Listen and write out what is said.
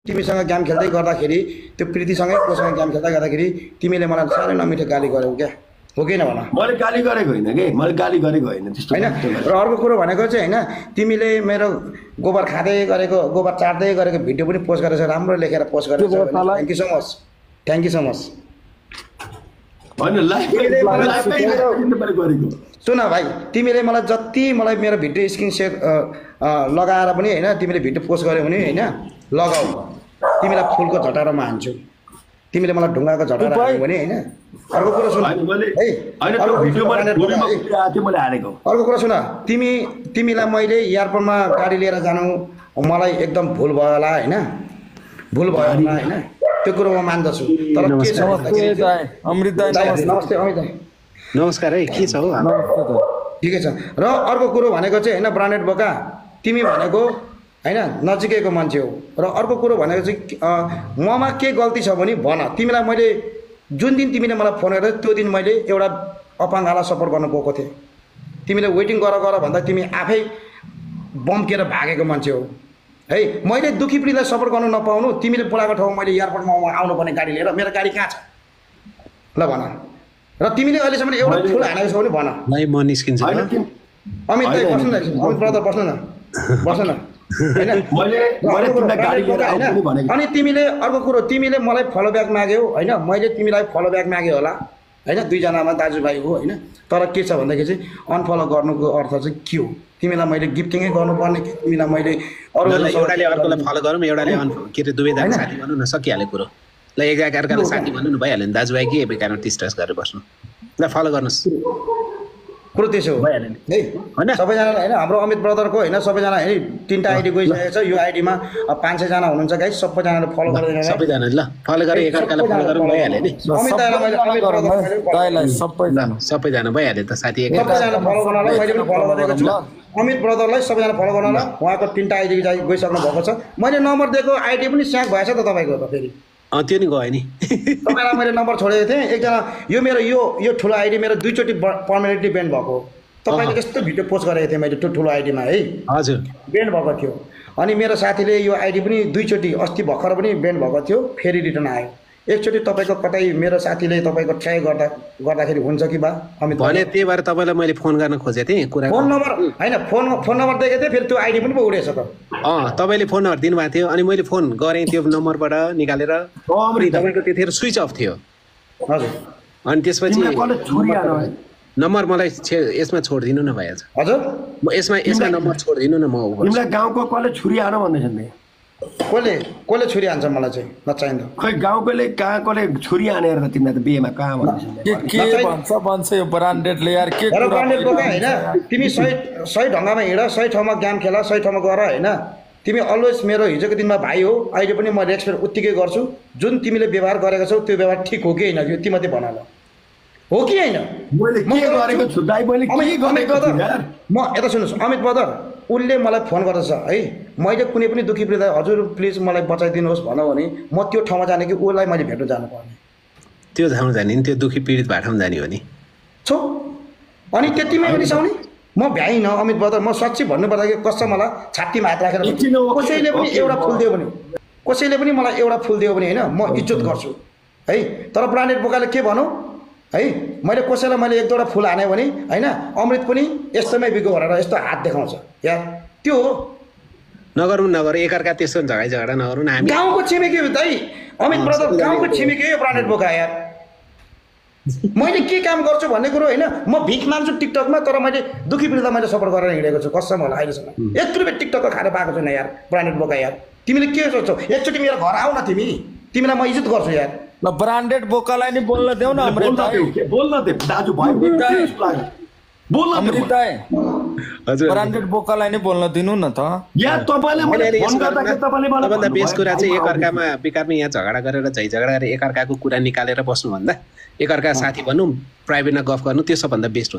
तिमीसँग गेम खेल्दै गर्दाखेरि त्यो प्रीतिसँगै कोसँग गेम खेल्दै गर्दाखेरि तिमीले मलाई साह्रै नमिठो गाली गर्यौ क्या हो कि नभन मैले गाली गरेको होइन के मैले गाली गरेको होइन त्यस्तो हैन र अर्को कुरो भनेको चाहिँ हैन तिमीले मेरो गोबर खाँदै गरेको गोबर चाट्दै गरेको भिडियो पनि पोस्ट गरेछ राम्रो लेखेर पोस्ट गरेछ थ्यांक यू सो मच हैन लाइभ गरेको सुन भाइ तिमीले मलाई जति मलाई मेरो भिडियो स्क्रिन सेयर लगाएर पनि हैन तिमीले भिडियो पोस्ट गर्यौ भने हैन लगाऊ तिमीलाई फुलको झटारो म हान्छु तिमीले मलाई ढुङ्गाको झटारो हान्यौ भने हैन अर्को कुरा सुन अर्को कुरा सुन तिमीलाई मैले एयरपोर्टमा गाडी लिएर जानु मलाई एकदम भुल भयो होला हैन भुल भयो होला हैन त्यो कुरो म मान्दछु तर के छ अमृत दाइ नमस्ते अमित दाइ नमस्कार है के छ हो ठिकै छ र अर्को कुरो भनेको चाहिँ हैन ब्रान्डेड बोका तिमी भनेको हैन नजिकैको मान्छे हो र अर्को कुरो भनेको चाहिँ ममा के गल्ती छ भने भन तिमीलाई मैले जुन दिन तिमीले मलाई फोन गरेर त्यो दिन मैले एउटा अपाङ्गलाई सपोर्ट गर्न गएको थिएँ तिमीले वेटिङ गर भन्दा तिमी आफै बम्केर भागेको मान्छे हो है मैले दुखी पीडितलाई सपोर्ट गर्न नपाउनु तिमीले बोलाएको ठाउँमा मैले एयरपोर्टमा आउनु पर्ने गाडी लिएर मेरो गाडी कहाँ छ ल भन र तिमीले अहिलेसम्म एउटा फुल हानेको छ भने भन लाइ म निस्किन्छु अमित दाइ बस्नु न अमित ब्रदर बस्नु न अनि तिमीले अर्को कुरो तिमीले मलाई फलो ब्याक माग्यौ हैन मैले तिमीलाई फलो ब्याक माग्यो होला हैन दुईजनामा दाजुभाइ हो हैन तर के छ भन्दाखेरि चाहिँ अनफलो गर्नुको अर्थ चाहिँ के हो तिमीलाई मैले गिफ्टिङै गर्नुपर्ने कि तिमीलाई मैले एउटाले अर्कोलाई फलो गरौँ एउटाले के रे दुवैजना साथी भनौँ न सकिहाल्यो कुरो ल एकअर्कालाई साथी भन्नु न भइहाल्यो नि दाजुभाइ के बेकारमा टिस्टस गरेर बस्नु ल फलो गर्नुहोस् कुरो त्यसो हो है सबैजना हैन हाम्रो अमित ब्रदरको हैन सबैजना हैन तीनटा आइडी गइसकेको छ यो आइडीमा 500 जना हुनुहुन्छ गाइस सबैजनाले फलो गर्दै जानु सबैजना ल फलो गरे एकअर्कालाई फलो गरौँ भइहाल्यो नि अमित दाइलाई मैले अमित दाइलाई सबैजना भइहाल्यो त साथी सबैजना फलो गर्नलाई मैले पनि फलो गरेको छु अमित ब्रदरलाई सबैजना फलो गर्नलाई उहाँको तीनटा आइडी गइसक्नु भएको छ मैले नम्बर दिएको आइडी पनि स्याक भएछ त तपाईको त फेरि त्यो नि गयो नि तपाईलाई मैले नम्बर छोडेको थिएँ एकजना यो मेरो यो ठुलो आइडी मेरो दुईचोटि पर्मानेन्टली ब्यान भएको तपाईले यस्तो भिडियो पोस्ट गरेको थिएँ मैले त्यो ठुलो आइडीमा है हजुर ब्यान भएको थियो अनि मेरो साथीले यो आइडी पनि दुईचोटि अस्ति भर्खर पनि ब्यान भएको थियो फेरि रिटर्न आयो एकचोटि तपाईको कतै मेरो साथीले तपाईको ट्राई गर्दाखेरि हुन्छ कि बा अमित भने त्यही भएर तपाईलाई मैले फोन गर्न खोजेको थिएँ कुरा फोन नम्बर हैन फोन नम्बर दिएको थिएँ फेरि त्यो आइडी पनि पो उडेछ त तपाईले फोन नम्बर दिनुभएको थियो अनि मैले फोन गरेँ त्यो नम्बरबाट निकालेर तपाईको त्यतिखेर स्विच अफ थियो हजुर अनि त्यसपछि नम्बर मलाई यसमा छोडिदिनु न भइहाल्छ हजुर म यसमा नम्बर छोडिदिनु न म तिमीलाई गाउँको कसले छुरी हान भन्दैछन् नि कसले छुरी हान्छ मलाई चाहिँ नचाहिँदो खै गाउँकोले कहाँ कसले छुरी हानेर त तिमीलाई त बिहेमा कहाँ भन्दैछन् के भन्छ यो ब्रान्डेडले यार के कुरा ब्रान्डेड बोका हैन तिमी सही ढंगमा हिँड सही ठाउँमा गेम खेल सही ठाउँमा गर हैन तिमी अलवेज मेरो हिजोको दिनमा भाइ हो अहिले पनि म रेस्पेक्ट उत्तिकै गर्छु जुन तिमीले व्यवहार गरेको छौ त्यो व्यवहार ठीक हो कि हैन यो तिमीले भन ल हो कि हैन मैले के गरेको छु दाइ मैले के गरेको छु यार म यता सुन्नुस् अमित ब्रदर उनले मलाई फोन गर्दैछ है मैले कुनै पनि दुखी पीडित हजुर प्लिज मलाई बचाइदिनुहोस् भन्नु भने म त्यो ठाउँमा जाने कि उसलाई मैले भेट्न जानुपर्ने त्यो ठाउँमा जाने नि त्यो दुखी पीडित भाटामा जाने हो नि छो अनि त्यतिमै रिसाउने म भ्याइन अमित ब्रदर म सच्ची भन्नुपर्दा कि कसम मलाई छातीमा हात राखेर कसैले पनि एउटा फुल दियो भने हैन म इज्जत गर्छु है तर ब्रान्डेड बोकाले के भनौँ है मैले कसैलाई मैले एक दुईवटा फुल हाने भने हैन अमृत पनि यस्तोमै बिगो भनेर यस्तो हात देखाउँछ यार त्यो हो नगरौँ एकअर्का त्यस्तो झगडा नगरौँ हामी गाउँको छिमेकी हो दाइ अमित ब्रदर गाउँको छिमेकी हो ब्रान्डेड बोका यार मैले के काम गर्छु भन्ने कुरो हैन म भिख माग्छु टिकटकमा तर मैले दुखी पीडितलाई मैले सपोर्ट गरेर हिँडेको छु कसम होला अहिलेसम्म 1 रुपैयाँ टिकटकको खाएर पाएको छु न यार ब्रान्डेड बोका यार तिमीले के सोच्छौ एकचोटि मेरो घर आऊ न तिमीलाई म इज्जत गर्छु यार ल ब्रान्डेड बोकालाई नि बोल्न देऊ न अमृत बोल्न दे दाजु भाइ अमृत दाइ हजुर ब्रान्डेड बोकालाई नि बोल्न दिनु न त या तपाईले मलाई फोन गर्दा के तपाईले मलाई भन्दा बेस कुरा चाहिँ एकअर्कामा बेकारमा यहाँ झगडा गरेर झगडा गरेर एकअर्काको कुरा निकालेर बस्नु भन्दा एकअर्का साथी भनौँ प्राइभेटमा गफ गर्नु त्यो सबभन्दा बेस्ट हो